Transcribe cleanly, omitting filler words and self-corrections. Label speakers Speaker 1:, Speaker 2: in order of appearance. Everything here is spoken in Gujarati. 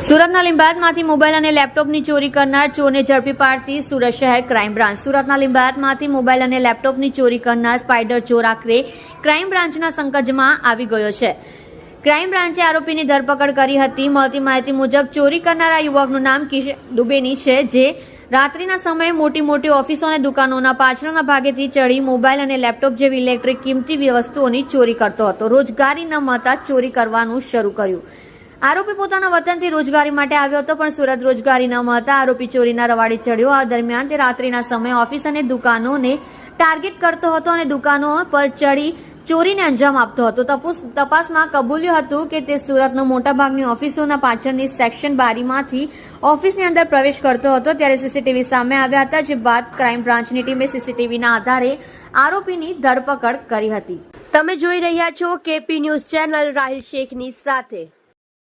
Speaker 1: સુરતના લીંબાયતમાંથી મોબાઈલ અને લેપટોપની ચોરી કરનાર ચોરને ઝડપી પાડતી સુરત શહેર ક્રાઇમ બ્રાન્ચ. સુરતના લીંબાયતમાંથી મોબાઈલ અને લેપટોપની ચોરી કરનાર સ્પાઇડર ચોર આખરે ક્રાઇમ બ્રાન્ચના સંકટમાં આવી ગયો છે. ક્રાઇમ બ્રાન્ચે આરોપીની ધરપકડ કરી હતી. મળતી માહિતી મુજબ ચોરી કરનારા યુવકનું નામ કિશન દુબેની છે, જે રાત્રિના સમયે મોટી મોટી ઓફિસો અને દુકાનોના પાછળના ભાગેથી ચડી મોબાઈલ અને લેપટોપ જેવી ઇલેક્ટ્રિક કિંમતી વસ્તુઓની ચોરી કરતો હતો. રોજગારી ન મળતા ચોરી કરવાનું શરૂ કર્યું. આરોપી પોતાના વતનથી રોજગારી માટે આવ્યો હતો, પણ સુરત રોજગારી ન મળતા આરોપી ચોરીના રવાડે ચડ્યો. આ દરમિયાન તે રાત્રિના સમયે ઓફિસ અને દુકાનોને ટાર્ગેટ કરતો હતો અને દુકાનો પર ચડી ચોરીને અંજામ આપતો હતો. તપાસમાં કબૂલ્યું હતું કે તે સુરતનો મોટાભાગની ઓફિસોના પાછળની સેક્શન બારીમાંથી ઓફિસની અંદર પ્રવેશ કરતો હતો. ત્યારે સીસીટીવી સામે આવ્યા હતા, જે બાદ ક્રાઇમ બ્રાન્ચની ટીમે સીસીટીવીના આધારે આરોપીની ધરપકડ કરી હતી.
Speaker 2: તમે જોઈ રહ્યા છો કેપી ન્યૂઝ ચેનલ રાહિલ શેખની સાથે.